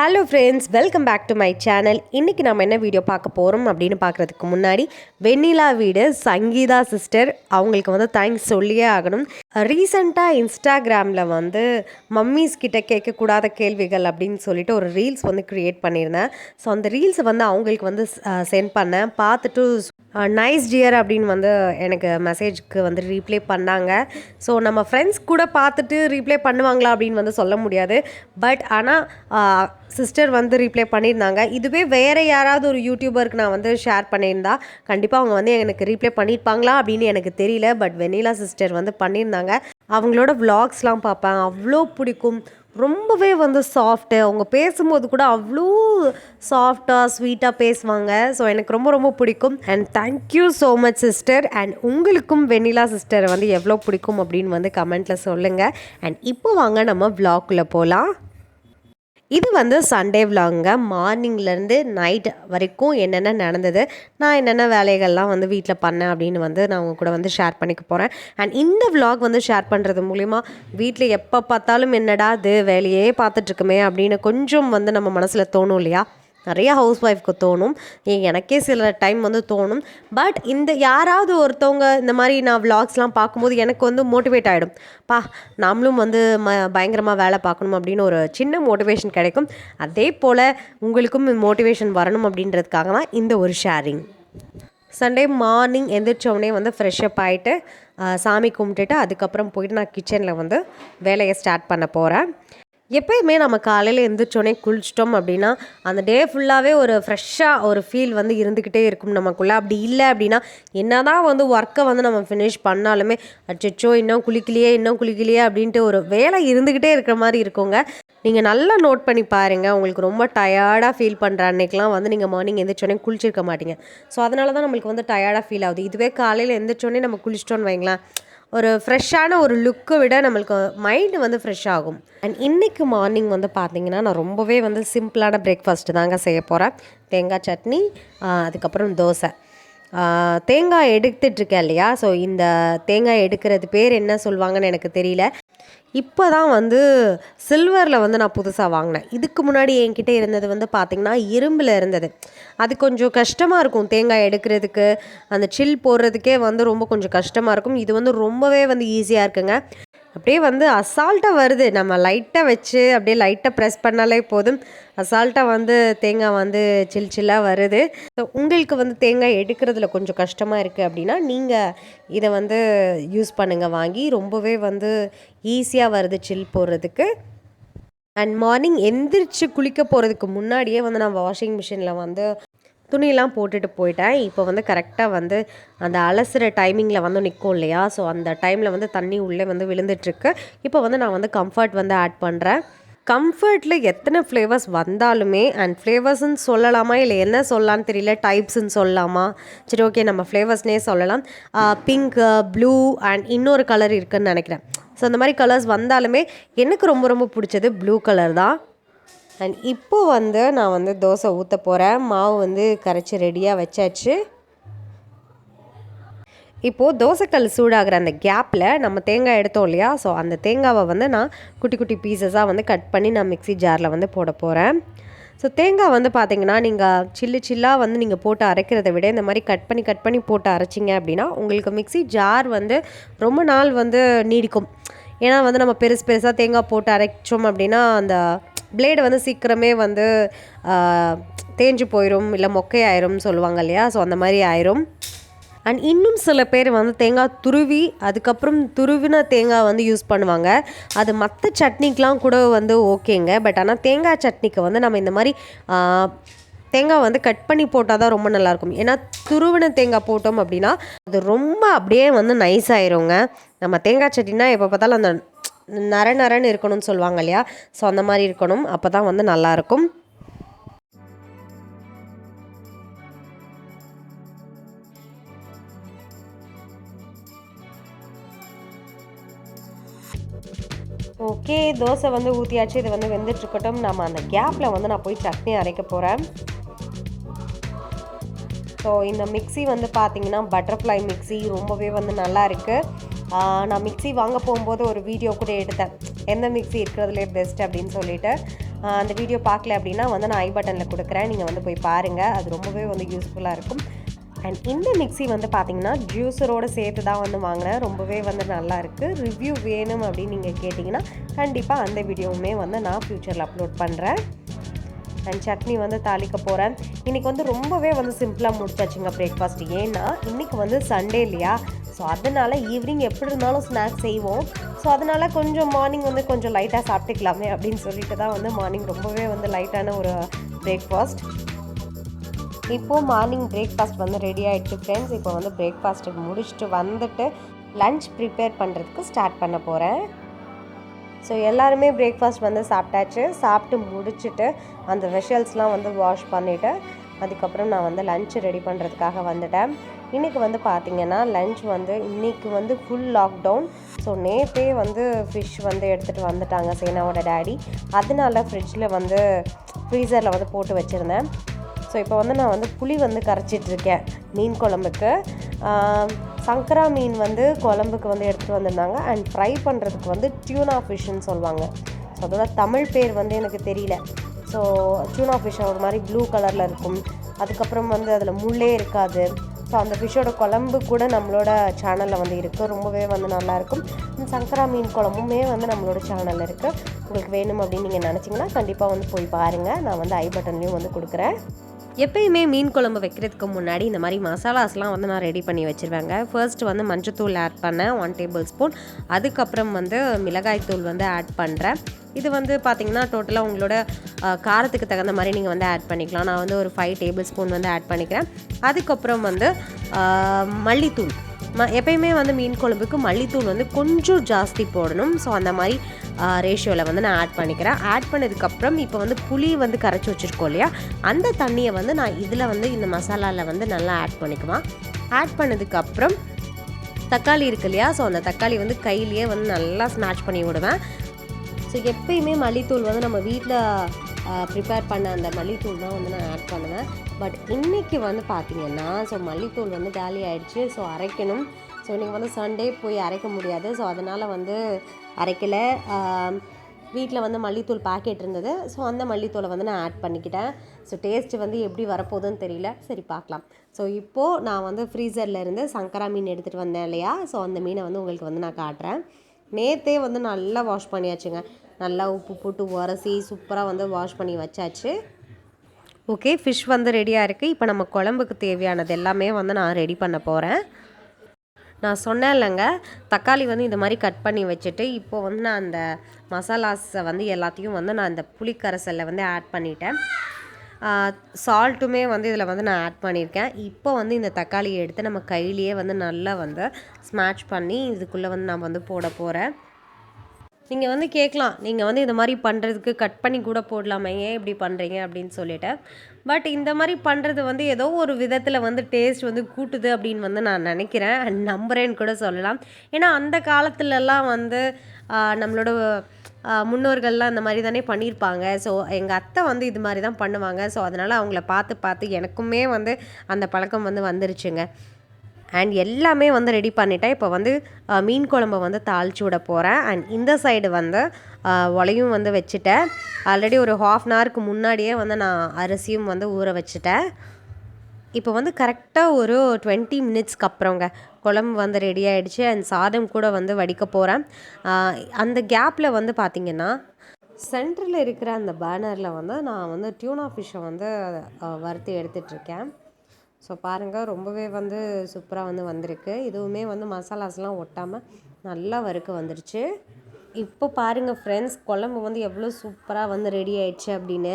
Hello friends, welcome back to my channel. இன்றைக்கி நம்ம என்ன வீடியோ பார்க்க போகிறோம் அப்படின்னு பார்க்குறதுக்கு முன்னாடி வெண்ணிலா வீடு சங்கீதா சிஸ்டர் அவங்களுக்கு வந்து தேங்க்ஸ் சொல்லியே ஆகணும். ரீசெண்டாக இன்ஸ்டாகிராமில் வந்து மம்மிஸ் கிட்ட கேட்கக்கூடாத கேள்விகள் அப்படின்னு சொல்லிட்டு ஒரு ரீல்ஸ் வந்து க்ரியேட் பண்ணியிருந்தேன். ஸோ அந்த ரீல்ஸை வந்து அவங்களுக்கு வந்து சென்ட் பண்ணேன். பார்த்துட்டு நைஸ் டியர் அப்படின்னு வந்து எனக்கு மெசேஜ்க்கு வந்து ரீப்ளே பண்ணாங்க. ஸோ நம்ம ஃப்ரெண்ட்ஸ் கூட பார்த்துட்டு ரீப்ளே பண்ணுவாங்களா அப்படின்னு வந்து சொல்ல முடியாது. பட் ஆனால் சிஸ்டர் வந்து ரீப்ளே பண்ணியிருந்தாங்க. இதுவே வேறு யாராவது ஒரு யூடியூபருக்கு நான் வந்து ஷேர் பண்ணியிருந்தா கண்டிப்பாக அவங்க வந்து எனக்கு ரீப்ளே பண்ணியிருப்பாங்களா அப்படின்னு எனக்கு தெரியல. பட் வெண்ணிலா சிஸ்டர் வந்து பண்ணியிருந்தாங்க. அவங்களோட விளாக்ஸ்லாம் பார்ப்பேன், அவ்வளோ பிடிக்கும். ரொம்பவே வந்து சாஃப்ட்டு, அவங்க பேசும்போது கூட அவ்வளோ சாஃப்டாக ஸ்வீட்டாக பேசுவாங்க. ஸோ எனக்கு ரொம்ப ரொம்ப பிடிக்கும். And thank you so much sister. And உங்களுக்கும் வெண்ணிலா சிஸ்டரை வந்து எவ்வளோ பிடிக்கும் அப்படின்னு வந்து கமெண்ட்டில் சொல்லுங்கள். அண்ட் இப்போ வாங்க நம்ம விளாக்குள்ளே போகலாம். இது வந்து சண்டே விளாகுங்க. மார்னிங்லேருந்து நைட் வரைக்கும் என்னென்ன நடந்தது, நான் என்னென்ன வேலைகள்லாம் வந்து வீட்டில் பண்ணேன் அப்படின்னு வந்து நான் உங்க கூட வந்து ஷேர் பண்ணிக்க போகிறேன். அண்ட் இந்த விளாக் வந்து ஷேர் பண்ணுறது மூலிமா வீட்டில் எப்போ பார்த்தாலும் என்னடா இது வேலையே பார்த்துட்ருக்குமே அப்படின்னு கொஞ்சம் வந்து நம்ம மனசில் தோணும் இல்லையா? நிறைய ஹவுஸ் ஒய்ஃப்க்கு தோணும், எனக்கே சில டைம் வந்து தோணும். பட் இந்த யாராவது ஒருத்தவங்க இந்த மாதிரி நான் விளாக்ஸ்லாம் பார்க்கும்போது எனக்கு வந்து மோட்டிவேட் ஆகிடும். நாமளும் வந்து பயங்கரமாக வேலை பார்க்கணும் அப்படின்னு ஒரு சின்ன மோட்டிவேஷன் கிடைக்கும். அதே போல் உங்களுக்கும் மோட்டிவேஷன் வரணும் அப்படின்றதுக்காக தான் இந்த ஒரு ஷேரிங். சண்டே மார்னிங் எந்திரிச்சோடனே வந்து ஃப்ரெஷ்அப் ஆகிட்டு சாமி கும்பிட்டுட்டு அதுக்கப்புறம் போயிட்டு நான் கிச்சனில் வந்து வேலையை ஸ்டார்ட் பண்ண போகிறேன். எப்போயுமே நம்ம காலையில் எழுந்திரிச்சோடனே குளிச்சிட்டோம் அப்படின்னா அந்த டே ஃபுல்லாகவே ஒரு ஃப்ரெஷ்ஷாக ஒரு ஃபீல் வந்து இருந்துக்கிட்டே இருக்கும் நமக்குள்ளே. அப்படி இல்லை அப்படின்னா என்ன தான் வந்து ஒர்க்கை வந்து நம்ம ஃபினிஷ் பண்ணாலுமே அச்சோ இன்னும் குளிக்கலையே அப்படின்ட்டு ஒரு வேலை இருந்துக்கிட்டே இருக்கிற மாதிரி இருக்குங்க. நீங்கள் நல்லா நோட் பண்ணி பாருங்கள், உங்களுக்கு ரொம்ப டயர்டாக ஃபீல் பண்ணுற அன்றைக்கெலாம் வந்து நீங்கள் மார்னிங் எந்திரிச்சோடனே குளிச்சிருக்க மாட்டீங்க. ஸோ அதனால தான் நம்மளுக்கு வந்து டயர்டாக ஃபீல் ஆகுது. இதுவே காலையில் எந்திரிச்சோடனே நம்ம குளிச்சிட்டோன்னு வைங்களேன், ஒரு ஃப்ரெஷ்ஷான ஒரு லுக்கை விட நம்மளுக்கு மைண்டு வந்து ஃப்ரெஷ் ஆகும். அண்ட் இன்றைக்கி மார்னிங் வந்து பார்த்திங்கன்னா நான் ரொம்பவே வந்து சிம்பிளான பிரேக்ஃபாஸ்ட்டு தாங்க செய்ய போகிறேன். தேங்காய் சட்னி, அதுக்கப்புறம் தோசை. தேங்காய் எடுத்துட்ருக்கேன் இல்லையா? ஸோ இந்த தேங்காய் எடுக்கிறது பேர் என்ன சொல்லுவாங்கன்னு எனக்கு தெரியல. இப்போ தான் வந்து சில்வரில் வந்து நான் புதுசாக வாங்கினேன். இதுக்கு முன்னாடி என்கிட்ட இருந்தது வந்து பார்த்திங்கன்னா இரும்பில் இருந்தது. அது கொஞ்சம் கஷ்டமாக இருக்கும் தேங்காய் எடுக்கிறதுக்கு, அந்த சில் போடுறதுக்கே வந்து ரொம்ப கொஞ்சம் கஷ்டமாக இருக்கும். இது வந்து ரொம்பவே வந்து ஈஸியாக இருக்குங்க. அப்படியே வந்து அசால்ட்டாக வருது. நம்ம லைட்டாக வச்சு அப்படியே லைட்டாக ப்ரெஸ் பண்ணாலே போதும், அசால்ட்டாக வந்து தேங்காய் வந்து சில்லாக வருது. ஸோ உங்களுக்கு வந்து தேங்காய் எடுக்கிறதுல கொஞ்சம் கஷ்டமாக இருக்குது அப்படின்னா நீங்கள் இதை வந்து யூஸ் பண்ணுங்கள் வாங்கி. ரொம்பவே வந்து ஈஸியாக வருது சில் போடுறதுக்கு. அண்ட் மார்னிங் எந்திரிச்சு குளிக்க போகிறதுக்கு முன்னாடியே வந்து நான் வாஷிங் மிஷினில் வந்து துணியெல்லாம் போட்டுட்டு போயிட்டேன். இப்போ வந்து கரெக்டாக வந்து அந்த அலசுகிற டைமிங்கில் வந்து நிற்கும் இல்லையா? ஸோ அந்த டைமில் வந்து தண்ணி உள்ளே வந்து விழுந்துட்டுருக்கு. இப்போ வந்து நான் வந்து கம்ஃபர்ட் வந்து ஆட் பண்ணுறேன். கம்ஃபர்ட்டில் எத்தனை ஃப்ளேவர்ஸ் வந்தாலுமே, அண்ட் ஃப்ளேவர்ஸ்ன்னு சொல்லலாமா இல்லை என்ன சொல்லலான்னு தெரியல, டைப்ஸ்ன்னு சொல்லலாமா? சரி ஓகே, நம்ம ஃப்ளேவர்ஸ்னே சொல்லலாம். பிங்க், ப்ளூ அண்ட் இன்னொரு கலர் இருக்குதுன்னு நினைக்கிறேன். ஸோ அந்த மாதிரி கலர்ஸ் வந்தாலுமே எனக்கு ரொம்ப ரொம்ப பிடிச்சது ப்ளூ கலர் தான். அண்ட் இப்போது வந்து நான் வந்து தோசை ஊற்ற போகிறேன். மாவு வந்து கரைச்சி ரெடியாக வச்சாச்சு. இப்போது தோசைக்கல் சூடாகிற அந்த கேப்பில் நம்ம தேங்காய் எடுத்தோம் இல்லையா? ஸோ அந்த தேங்காவை வந்து நான் குட்டி குட்டி பீசஸாக வந்து கட் பண்ணி நான் மிக்ஸி ஜாரில் வந்து போட போகிறேன். ஸோ தேங்காய் வந்து பார்த்திங்கன்னா நீங்கள் சில்லாக வந்து நீங்கள் போட்டு அரைக்கிறத விட இந்த மாதிரி கட் பண்ணி போட்டு அரைச்சிங்க அப்படின்னா உங்களுக்கு மிக்ஸி ஜார் வந்து ரொம்ப நாள் வந்து நீடிக்கும். ஏன்னா வந்து நம்ம பெருசாக தேங்காய் போட்டு அரைச்சோம் அப்படின்னா அந்த பிளேடு வந்து சீக்கிரமே வந்து தேஞ்சு போயிடும், இல்லை மொக்கையாயிரும் சொல்லுவாங்க இல்லையா? ஸோ அந்த மாதிரி ஆயிரும். அண்ட் இன்னும் சில பேர் வந்து தேங்காய் துருவி அதுக்கப்புறம் துருவின தேங்காய் வந்து யூஸ் பண்ணுவாங்க. அது மற்ற சட்னிக்கெலாம் கூட வந்து ஓகேங்க. பட் ஆனால் தேங்காய் சட்னிக்கு வந்து நம்ம இந்த மாதிரி தேங்காய் வந்து கட் பண்ணி போட்டால் தான் ரொம்ப நல்லாயிருக்கும். ஏன்னா துருவின தேங்காய் போட்டோம் அப்படின்னா அது ரொம்ப அப்படியே வந்து நைஸ் ஆயிருங்க. நம்ம தேங்காய் சட்னினா எப்போ பார்த்தாலும் அந்த நரன்னு இருக்கணும்னு சொல்லுவாங்க இல்லையா? ஸோ அந்த மாதிரி இருக்கணும், அப்போ தான் வந்து நல்லாயிருக்கும். ஓகே, தோசை வந்து ஊற்றியாச்சு. இது வந்து வெந்துட்டுருக்கட்டும். நம்ம அந்த கேப்பில் வந்து நான் போய் சட்னி அரைக்க போகிறேன். ஸோ இந்த மிக்ஸி வந்து பார்த்திங்கன்னா பட்டர்ஃப்ளை மிக்ஸி ரொம்பவே வந்து நல்லா இருக்குது. நான் மிக்ஸி வாங்க போகும்போது ஒரு வீடியோ கூட எடுத்தேன், எந்த மிக்ஸி இருக்கிறதுலே பெஸ்ட் அப்படின்னு சொல்லிட்டு. அந்த வீடியோ பார்க்கல அப்படின்னா வந்து நான் ஐ பட்டனில் கொடுக்குறேன், நீங்கள் வந்து போய் பாருங்கள். அது ரொம்பவே வந்து யூஸ்ஃபுல்லாக இருக்கும். அண்ட் இந்த மிக்ஸி வந்து பார்த்திங்கன்னா ஜூஸரோடு சேர்த்து தான் வந்து வாங்கினேன். ரொம்பவே வந்து நல்லாயிருக்கு. ரிவ்யூ வேணும் அப்படின்னு நீங்கள் கேட்டிங்கன்னா கண்டிப்பாக அந்த வீடியோவுமே வந்து நான் ஃப்யூச்சரில் அப்லோட் பண்ணுறேன். அண்ட் சட்னி வந்து தாளிக்க போகிறேன். இன்றைக்கி வந்து ரொம்பவே வந்து சிம்பிளாக முடிச்சாச்சுங்க பிரேக்ஃபாஸ்ட். ஏன்னா இன்றைக்கி வந்து சண்டே இல்லையா, ஸோ அதனால் ஈவினிங் எப்படி இருந்தாலும் ஸ்நாக்ஸ் செய்வோம். ஸோ அதனால் கொஞ்சம் மார்னிங் வந்து கொஞ்சம் லைட்டாக சாப்பிட்டுக்கலாமே அப்படின்னு சொல்லிட்டு தான் வந்து மார்னிங் ரொம்பவே வந்து லைட்டான ஒரு பிரேக்ஃபாஸ்ட். இப்போது மார்னிங் பிரேக்ஃபாஸ்ட் வந்து ரெடி ஆகிடுச்சு ஃப்ரெண்ட்ஸ். இப்போ வந்து பிரேக்ஃபாஸ்ட்டுக்கு முடிச்சுட்டு வந்துட்டு லன்ச் ப்ரிப்பேர் பண்ணுறதுக்கு ஸ்டார்ட் பண்ண போகிறேன். ஸோ எல்லாருமே பிரேக்ஃபாஸ்ட் வந்து சாப்பிட்டாச்சு. சாப்பிட்டு முடிச்சுட்டு அந்த வெஷல்ஸ்லாம் வந்து வாஷ் பண்ணிவிட்டு அதுக்கப்புறம் நான் வந்து லன்ச் ரெடி பண்ணுறதுக்காக வந்துட்டேன். இன்றைக்கி வந்து பார்த்திங்கன்னா லன்ச் வந்து இன்றைக்கி வந்து ஃபுல் லாக்டவுன். ஸோ நேற்றே வந்து ஃபிஷ் வந்து எடுத்துகிட்டு வந்துட்டாங்க சேனாவோட டேடி. அதனால ஃப்ரிட்ஜில் வந்து ஃப்ரீசரில் வந்து போட்டு வச்சுருந்தேன். ஸோ இப்போ வந்து நான் வந்து புளி வந்து கரைச்சிட்ருக்கேன் மீன் குழம்புக்கு. சங்கரா மீன் வந்து குழம்புக்கு வந்து எடுத்துகிட்டு வந்திருந்தாங்க. அண்ட் ஃப்ரை பண்ணுறதுக்கு வந்து டியூனா ஃபிஷ்ஷுன்னு சொல்லுவாங்க. ஸோ அதோட தமிழ் பேர் வந்து எனக்கு தெரியல. ஸோ டியூனா ஃபிஷ் ஒரு மாதிரி ப்ளூ கலரில் இருக்கும். அதுக்கப்புறம் வந்து அதில் முள்ளே இருக்காது. ஸோ அந்த ஃபிஷ்ஷோட குழம்பு கூட நம்மளோட சேனலில் வந்து இருக்குது. ரொம்பவே வந்து நல்லாயிருக்கும். சங்கரா மீன் குழம்புமே வந்து நம்மளோட சேனலில் இருக்குது. உங்களுக்கு வேணும் அப்படின்னு நீங்கள் நினச்சிங்கன்னா கண்டிப்பாக வந்து போய் பாருங்கள். நான் வந்து ஐ பட்டன்லேயும் வந்து கொடுக்குறேன். எப்பயுமே மீன் குழம்பு வைக்கிறதுக்கு முன்னாடி இந்த மாதிரி மசாலாஸ்லாம் வந்து நான் ரெடி பண்ணி வச்சுருவேங்க. ஃபர்ஸ்ட் வந்து மஞ்சத்தூள் ஆட் பண்ணேன் 1 டேபிள் ஸ்பூன். அதுக்கப்புறம் வந்து மிளகாய்த்தூள் வந்து ஆட் பண்ணுறேன். இது வந்து பார்த்திங்கன்னா டோட்டலாக உங்களோட காரத்துக்கு தகுந்த மாதிரி நீங்கள் வந்து ஆட் பண்ணிக்கலாம். நான் வந்து ஒரு 5 டேபிள் ஸ்பூன் வந்து ஆட் பண்ணிக்கிறேன். அதுக்கப்புறம் வந்து மல்லித்தூள். எப்பயுமே வந்து மீன் குழம்புக்கு மல்லித்தூள் வந்து கொஞ்சம் ஜாஸ்தி போடணும். ஸோ அந்த மாதிரி ரேஷியோவில் வந்து நான் ஆட் பண்ணிக்கிறேன். ஆட் பண்ணதுக்கப்புறம் இப்போ வந்து புளி வந்து கரைச்சி வச்சுருக்கோம் இல்லையா, அந்த தண்ணியை வந்து நான் இதில் வந்து இந்த மசாலாவில் வந்து நல்லா ஆட் பண்ணிக்குவேன். ஆட் பண்ணதுக்கப்புறம் தக்காளி இருக்கு இல்லையா, ஸோ அந்த தக்காளி வந்து கையிலேயே வந்து நல்லா ஸ்மாஷ் பண்ணி விடுவேன். ஸோ எப்பயுமே மல்லித்தூள் வந்து நம்ம வீட்டில் ப்ரிப்பேர் பண்ண அந்த மல்லித்தூள் தான் வந்து நான் ஆட் பண்ணுவேன். பட் இன்றைக்கி வந்து பார்த்திங்கன்னா ஸோ மல்லித்தூள் வந்து காலி ஆகிடுச்சு. ஸோ அரைக்கணும். ஸோ நீங்கள் வந்து சண்டே போய் அரைக்க முடியாது. ஸோ அதனால் வந்து அரைக்கலை. வீட்டில் வந்து மல்லித்தூள் பாக்கெட் இருந்தது. ஸோ அந்த மல்லித்தூளை வந்து நான் ஆட் பண்ணிக்கிட்டேன். ஸோ டேஸ்ட்டு வந்து எப்படி வரப்போகுதுன்னு தெரியல. சரி பார்க்கலாம். ஸோ இப்போது நான் வந்து ஃப்ரீசரில் இருந்து சங்கரா மீன் எடுத்துகிட்டு வந்தேன் இல்லையா, ஸோ அந்த மீனை வந்து உங்களுக்கு வந்து நான் காட்டுறேன். நேற்றே வந்து நல்லா வாஷ் பண்ணியாச்சுங்க. நல்லா உப்பு போட்டு உரசி சூப்பராக வந்து வாஷ் பண்ணி வச்சாச்சு. ஓகே, ஃபிஷ் வந்து ரெடியாக இருக்குது. இப்போ நம்ம குழம்புக்கு தேவையானது எல்லாமே வந்து நான் ரெடி பண்ண போகிறேன். நான் சொன்னேன் இல்லைங்க, தக்காளி வந்து இந்த மாதிரி கட் பண்ணி வச்சுட்டு இப்போது வந்து நான் அந்த மசாலாஸை வந்து எல்லாத்தையும் வந்து நான் இந்த புளிக்கரைசலில் வந்து ஆட் பண்ணிட்டேன். சால்ட்டுமே வந்து இதில் வந்து நான் ஆட் பண்ணியிருக்கேன். இப்போ வந்து இந்த தக்காளியை எடுத்து நம்ம கையிலேயே வந்து நல்லா வந்து ஸ்மாஷ் பண்ணி இதுக்குள்ளே வந்து நான் வந்து போட போகிறேன். நீங்கள் வந்து கேட்கலாம், நீங்கள் வந்து இந்த மாதிரி பண்ணுறதுக்கு கட் பண்ணி கூட போடலாமே, ஏன் இப்படி பண்ணுறீங்க அப்படின்னு சொல்லிட்டு. பட் இந்த மாதிரி பண்ணுறது வந்து ஏதோ ஒரு விதத்தில் வந்து டேஸ்ட் வந்து கூட்டுது அப்படின்னு வந்து நான் நினைக்கிறேன். நம்புகிறேன்னு கூட சொல்லலாம். ஏன்னா அந்த காலத்துலலாம் வந்து நம்மளோட முன்னோர்கள்லாம் இந்த மாதிரி தானே பண்ணியிருப்பாங்க. ஸோ எங்கள் அத்தை வந்து இது மாதிரி தான் பண்ணுவாங்க. ஸோ அதனால் அவங்கள பார்த்து எனக்குமே வந்து அந்த பழக்கம் வந்து வந்துருச்சுங்க. அண்ட் எல்லாமே வந்து ரெடி பண்ணிட்டேன். இப்போ வந்து மீன் குழம்பை வந்து தாளித்து விட போகிறேன். அண்ட் இந்த சைடு வந்து உலையும் வந்து வச்சுட்டேன். ஆல்ரெடி ஒரு 1/2 அன் ஹவருக்கு முன்னாடியே வந்து நான் அரிசியும் வந்து ஊற வச்சுட்டேன். இப்போ வந்து கரெக்டாக ஒரு 20 மினிட்ஸ்க்கு அப்புறங்க குழம்பு வந்து ரெடி ஆகிடுச்சு. அண்ட் சாதம் கூட வந்து வடிக்க போகிறேன். அந்த கேப்பில் வந்து பார்த்திங்கன்னா சென்டரில் இருக்கிற அந்த பேனரில் வந்து நான் வந்து டியூனா ஃபிஷ்ஷை வந்து வறுத்து எடுத்துகிட்ருக்கேன். ஸோ பாருங்கள், ரொம்பவே வந்து சூப்பராக வந்து வந்திருக்கு. இதுவுமே வந்து மசாலாஸ்லாம் ஒட்டாமல் நல்லா வறுக்க வந்துருச்சு. இப்போ பாருங்கள் ஃப்ரெண்ட்ஸ், குழம்பு வந்து எவ்வளோ சூப்பராக வந்து ரெடி ஆயிடுச்சு அப்படின்னு.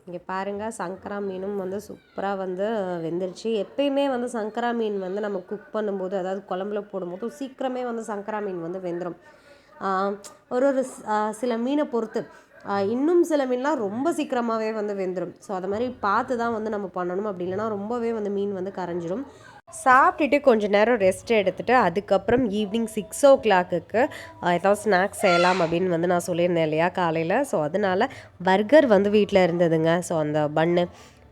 இங்கே பாருங்கள், சங்கரா மீனும் வந்து சூப்பராக வந்து வெந்துருச்சு. எப்பயுமே வந்து சங்கரா மீன் வந்து நம்ம குக் பண்ணும்போது, அதாவது குழம்புல போடும்போது சீக்கிரமே வந்து சங்கரா மீன் வந்து வெந்துடும். ஒரு சில மீனை பொறுத்து இன்னும் சில மீன்லாம் ரொம்ப சீக்கிரமாகவே வந்து வெந்துடும். ஸோ அது மாதிரி பார்த்து தான் வந்து நம்ம பண்ணணும். அப்படி இல்லைனா ரொம்பவே வந்து மீன் வந்து கரைஞ்சிடும். சாப்பிட்டுட்டு கொஞ்சம் நேரம் ரெஸ்ட் எடுத்துகிட்டு அதுக்கப்புறம் ஈவினிங் 6 o'clock ஏதாவது ஸ்நாக்ஸ் செய்யலாம் அப்படின்னு வந்து நான் சொல்லியிருந்தேன் இல்லையா காலையில். ஸோ அதனால் பர்கர் வந்து வீட்டில் இருந்ததுங்க. ஸோ அந்த பன்னு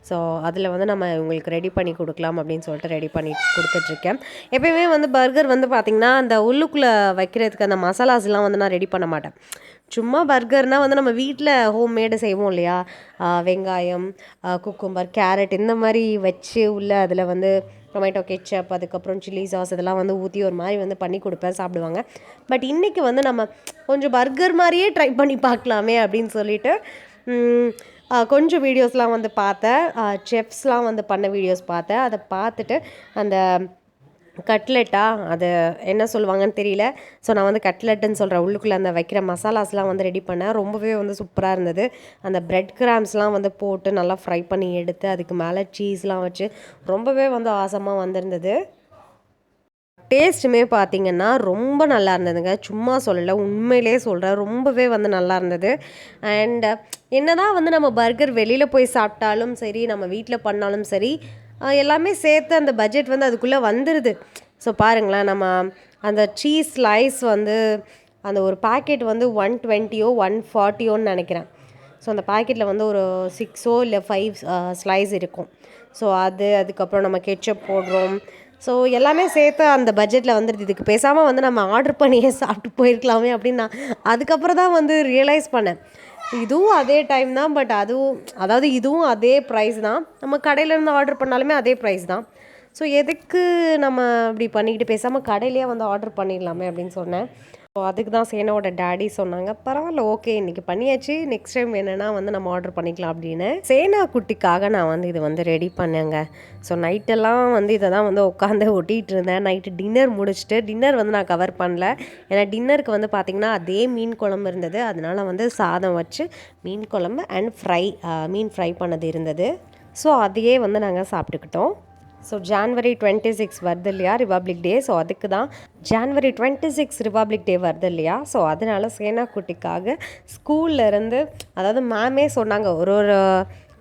ஸோ அதில் வந்து நம்ம உங்களுக்கு ரெடி பண்ணி கொடுக்கலாம் அப்படின்னு சொல்லிட்டு ரெடி பண்ணி கொடுத்துட்ருக்கேன். எப்பயுமே வந்து பர்கர் வந்து பார்த்திங்கன்னா அந்த உள்ளுக்குள்ளே வைக்கிறதுக்கு அந்த மசாலாஸ்லாம் வந்து நான் ரெடி பண்ண மாட்டேன். சும்மா பர்கர்னால் வந்து நம்ம வீட்டில் ஹோம்மேடு செய்வோம் இல்லையா, வெங்காயம், குக்கும்பர், கேரட் இந்த மாதிரி வச்சு உள்ள அதில் வந்து டொமேட்டோ கெச்சப், அதுக்கப்புறம் சில்லி சாஸ் இதெல்லாம் வந்து ஊற்றி ஒரு மாதிரி வந்து பண்ணி கொடுப்பேன், சாப்பிடுவாங்க. பட் இன்றைக்கி வந்து நம்ம கொஞ்சம் பர்கர் மாதிரியே ட்ரை பண்ணி பார்க்கலாமே அப்படின்னு சொல்லிட்டு கொஞ்சம் வீடியோஸ்லாம் வந்து பார்த்தேன். செஃப்ஸ்லாம் வந்து பண்ண வீடியோஸ் பார்த்தேன். அதை பார்த்துட்டு அந்த கட்லெட்டா அது என்ன சொல்லுவாங்கன்னு தெரியல. ஸோ நான் வந்து கட்லெட்டுன்னு சொல்கிறேன். உள்ளுக்குள்ளே அந்த வைக்கிற மசாலாஸ்லாம் வந்து ரெடி பண்ணேன். ரொம்பவே வந்து சூப்பராக இருந்தது. அந்த பிரெட் கிராம்ஸ்லாம் வந்து போட்டு நல்லா ஃப்ரை பண்ணி எடுத்து அதுக்கு மேலே சீஸ்லாம் வச்சு ரொம்பவே வந்து ஆசமாக வந்திருந்தது. டேஸ்ட்டுமே பார்த்திங்கன்னா ரொம்ப நல்லா இருந்ததுங்க. சும்மா சொல்லலை, உண்மையிலே சொல்கிறேன். ரொம்பவே வந்து நல்லா இருந்தது. அண்ட் என்ன தான் வந்து நம்ம பர்கர் வெளியில் போய் சாப்பிட்டாலும் சரி, நம்ம வீட்டில் பண்ணாலும் சரி, எல்லாமே சேர்த்து அந்த பட்ஜெட் வந்து அதுக்குள்ளே வந்துடுது. ஸோ பாருங்களேன், நம்ம அந்த சீஸ் ஸ்லைஸ் வந்து அந்த ஒரு பாக்கெட் வந்து 120 140 நினைக்கிறேன். ஸோ அந்த பாக்கெட்டில் வந்து ஒரு 6 இல்லை 5 ஸ்லைஸ் இருக்கும். ஸோ அதுக்கப்புறம் நம்ம கெச்சப் போடுறோம். ஸோ எல்லாமே சேர்த்து அந்த பட்ஜெட்டில் வந்துடுது. இதுக்கு பேசாமல் வந்து நம்ம ஆர்டர் பண்ணியே சாப்பிட்டு போயிருக்கலாமே அப்படின்னு நான் அதுக்கப்புறம் தான் வந்து ரியலைஸ் பண்ணேன். இதுவும் அதே டைம் தான், பட் அதாவது இதுவும் அதே ப்ரைஸ் தான். நம்ம கடையிலேருந்து ஆர்டர் பண்ணாலுமே அதே ப்ரைஸ் தான். ஸோ எதுக்கு நம்ம இப்படி பண்ணிக்கிட்டு பேசாமல் கடையிலேயே வந்து ஆர்டர் பண்ணிடலாமே அப்படின்னு சொன்னேன். ஸோ அதுக்கு தான் சேனாவோட டேடி சொன்னாங்க, பரவாயில்ல ஓகே இன்றைக்கி பண்ணியாச்சு, நெக்ஸ்ட் டைம் வேணுன்னா வந்து நம்ம ஆர்டர் பண்ணிக்கலாம் அப்படின்னு. சேனா குட்டிக்காக நான் வந்து இது வந்து ரெடி பண்ணேங்க. ஸோ நைட்டெல்லாம் வந்து இதை தான் வந்து உட்காந்து ஒட்டிகிட்டு இருந்தேன். நைட்டு டின்னர் முடிச்சுட்டு, டின்னர் வந்து நான் கவர் பண்ணல. ஏன்னா டின்னருக்கு வந்து பார்த்திங்கன்னா அதே மீன் குழம்பு இருந்தது. அதனால் வந்து சாதம் வச்சு மீன் குழம்பு அண்ட் மீன் ஃப்ரை பண்ணது இருந்தது. ஸோ அதையே வந்து நாங்கள் சாப்பிட்டுக்கிட்டோம். ஸோ January 26 வருது இல்லையா, ரிபப்ளிக் டே. ஸோ அதுக்கு தான் January 26 ரிபப்ளிக் டே வருது இல்லையா. ஸோ அதனால் சேனா குட்டிக்காக ஸ்கூல்லேருந்து, அதாவது மேமே சொன்னாங்க, ஒரு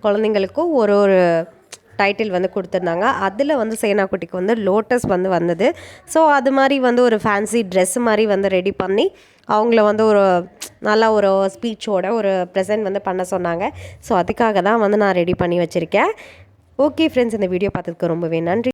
குழந்தைங்களுக்கும் ஒரு டைட்டில் வந்து கொடுத்துருந்தாங்க. அதில் வந்து சேனா குட்டிக்கு வந்து லோட்டஸ் வந்து வந்தது. ஸோ அது மாதிரி வந்து ஒரு ஃபேன்சி ட்ரெஸ் மாதிரி வந்து ரெடி பண்ணி அவங்கள வந்து ஒரு நல்ல ஒரு ஸ்பீச்சோட ஒரு ப்ரெசென்ட் வந்து பண்ண சொன்னாங்க. ஸோ அதுக்காக தான் வந்து நான் ரெடி பண்ணி வச்சுருக்கேன். ஓகே ஃப்ரெண்ட்ஸ், இந்த வீடியோ பார்த்ததுக்கு ரொம்பவே நன்றி.